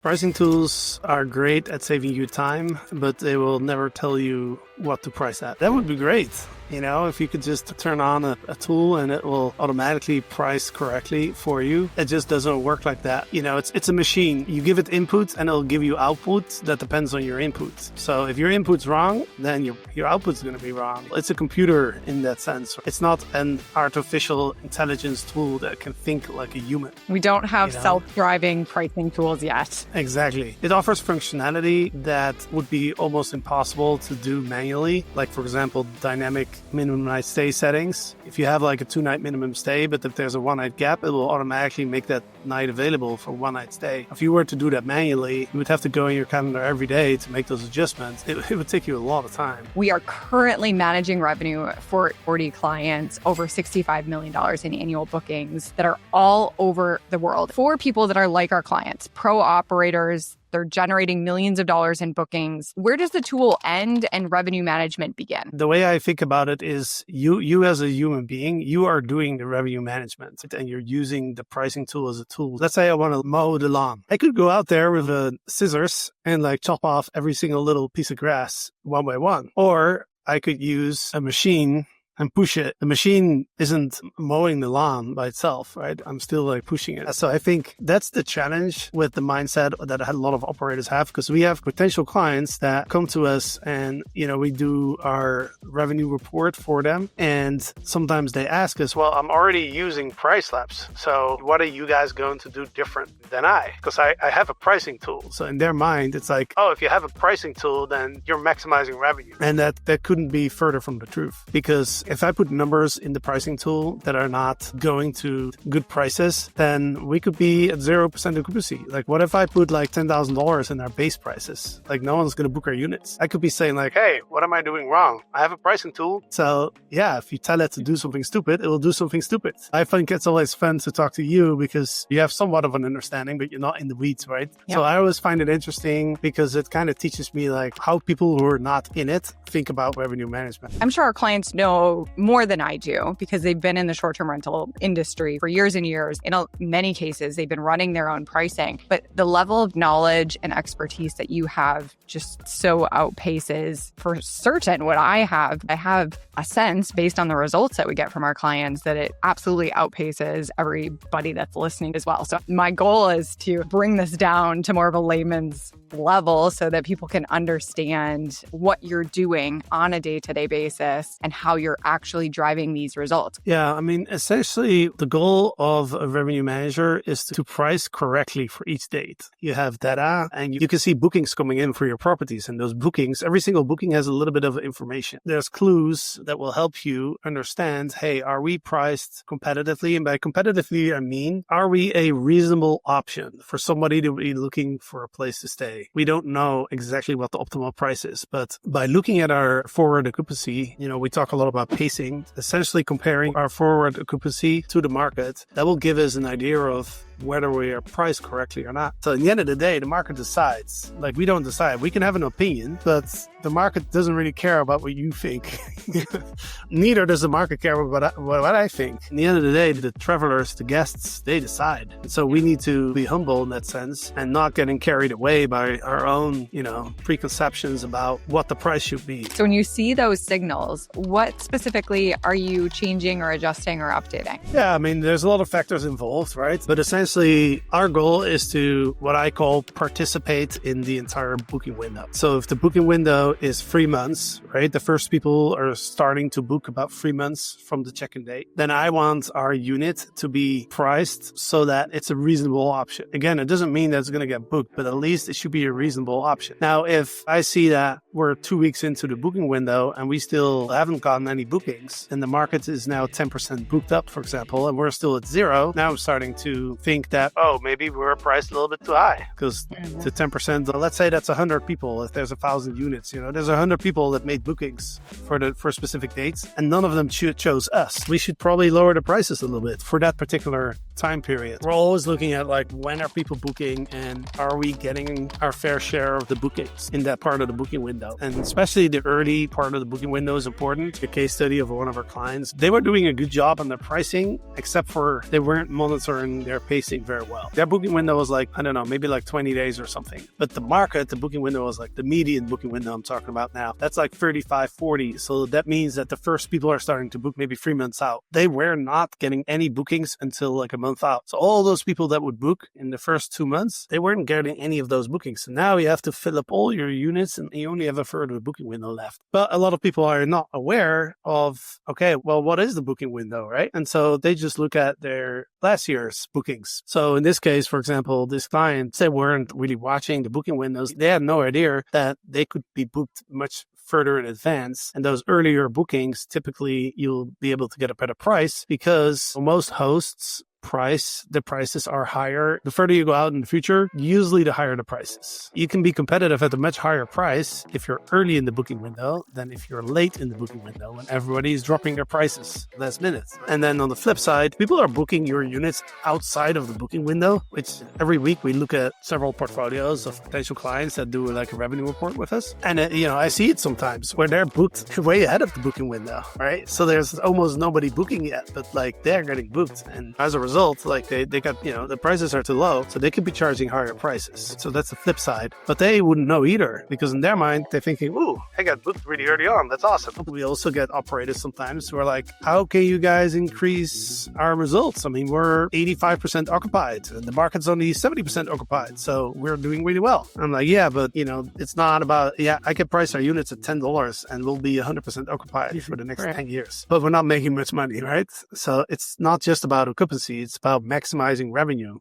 Pricing tools are great at saving you time, but they will never tell you what to price at. That would be great. If you could just turn on a tool and it will automatically price correctly for you. It just doesn't work like that. It's a machine. You give it input and it'll give you output that depends on your input. So if your input's wrong, then your output's going to be wrong. It's a computer in that sense. It's not an artificial intelligence tool that can think like a human. We don't have self-driving pricing tools yet. Exactly. It offers functionality that would be almost impossible to do manually. Like, for example, dynamic minimum night stay settings. If you have like a 2-night minimum stay, but if there's a 1-night gap, it will automatically make that night available for 1-night stay. If you were to do that manually, you would have to go in your calendar every day to make those adjustments. It would take you a lot of time. We are currently managing revenue for 40 clients, over $65 million in annual bookings that are all over the world. For people that are like our clients, pro operators, they're generating millions of dollars in bookings. Where does the tool end and revenue management begin? The way I think about it is you as a human being, you are doing the revenue management and you're using the pricing tool as a tool. Let's say I want to mow the lawn. I could go out there with scissors and chop off every single little piece of grass one by one. Or I could use a machine and push it. The machine isn't mowing the lawn by itself, right? I'm still pushing it. So I think that's the challenge with the mindset that a lot of operators have, because we have potential clients that come to us and, we do our revenue report for them. And sometimes they ask us, well, I'm already using Price Labs. So what are you guys going to do different than I? Because I have a pricing tool. So in their mind, it's like, oh, if you have a pricing tool, then you're maximizing revenue. And that couldn't be further from the truth, because if I put numbers in the pricing tool that are not going to good prices, then we could be at 0% occupancy. What if I put $10,000 in our base prices? No one's going to book our units. I could be saying hey, what am I doing wrong? I have a pricing tool. So yeah, if you tell it to do something stupid, it will do something stupid. I think it's always fun to talk to you because you have somewhat of an understanding, but you're not in the weeds, right? Yep. So I always find it interesting because it kind of teaches me how people who are not in it think about revenue management. I'm sure our clients know more than I do because they've been in the short-term rental industry for years and years. In many cases, they've been running their own pricing, but the level of knowledge and expertise that you have just so outpaces for certain what I have. I have a sense based on the results that we get from our clients that it absolutely outpaces everybody that's listening as well. So my goal is to bring this down to more of a layman's level so that people can understand what you're doing on a day-to-day basis and how you're actually driving these results. Yeah, essentially the goal of a revenue manager is to price correctly for each date. You have data and you can see bookings coming in for your properties, and those bookings, every single booking has a little bit of information. There's clues that will help you understand, hey, are we priced competitively? And by competitively, I mean, are we a reasonable option for somebody to be looking for a place to stay? We don't know exactly what the optimal price is, but by looking at our forward occupancy, we talk a lot about pacing, essentially comparing our forward occupancy to the market. That will give us an idea of whether we are priced correctly or not. So at the end of the day, the market decides. We don't decide. We can have an opinion, but the market doesn't really care about what you think. Neither does the market care about what I think. At the end of the day, the travelers, the guests, they decide. And so we need to be humble in that sense and not getting carried away by our own, preconceptions about what the price should be. So when you see those signals, what specifically are you changing or adjusting or updating? Yeah, there's a lot of factors involved, right? But essentially, our goal is to what I call participate in the entire booking window. So if the booking window is 3 months, right? The first people are starting to book about 3 months from the check-in date. Then I want our unit to be priced so that it's a reasonable option. Again, it doesn't mean that it's going to get booked, but at least it should be a reasonable option. Now, if I see that we're 2 weeks into the booking window and we still haven't gotten any bookings and the market is now 10% booked up, for example, and we're still at 0, now I'm starting to think that, maybe we're priced a little bit too high because to 10%, let's say that's 100 people. If there's 1,000 units, there's 100 people that made bookings for specific dates and none of them chose us. We should probably lower the prices a little bit for that particular time period. We're always looking at when are people booking and are we getting our fair share of the bookings in that part of the booking window. And especially the early part of the booking window is important. A case study of one of our clients, they were doing a good job on their pricing, except for they weren't monitoring their pay pacing very well. Their booking window was like, I don't know, maybe like 20 days or something. But the market, the booking window was like the median booking window I'm talking about now. That's like 35, 40. So that means that the first people are starting to book maybe 3 months out. They were not getting any bookings until like a month out. So all those people that would book in the first 2 months, they weren't getting any of those bookings. So now you have to fill up all your units and you only have a third of the booking window left. But a lot of people are not aware of, okay, well, what is the booking window, right? And so they just look at their last year's bookings. So in this case, for example, this client, they weren't really watching the booking windows. They had no idea that they could be booked much further in advance. And those earlier bookings, typically you'll be able to get a better price because most hosts the prices are higher. The further you go out in the future, usually the higher the prices. You can be competitive at a much higher price if you're early in the booking window than if you're late in the booking window when everybody is dropping their prices last minute. And then on the flip side, people are booking your units outside of the booking window, which every week we look at several portfolios of potential clients that do like a revenue report with us. And I see it sometimes where they're booked way ahead of the booking window, right? So there's almost nobody booking yet, but like they're getting booked. And as a result, like they got, the prices are too low, so they could be charging higher prices. So that's the flip side. But they wouldn't know either because in their mind, they're thinking, ooh, I got booked really early on. That's awesome. We also get operators sometimes who are like, how can you guys increase our results? I mean, we're 85% occupied and the market's only 70% occupied. So we're doing really well. I'm like, yeah, but it's not about, I can price our units at $10 and we'll be 100% occupied for the next 10 years. But we're not making much money, right? So it's not just about occupancy. It's about maximizing revenue.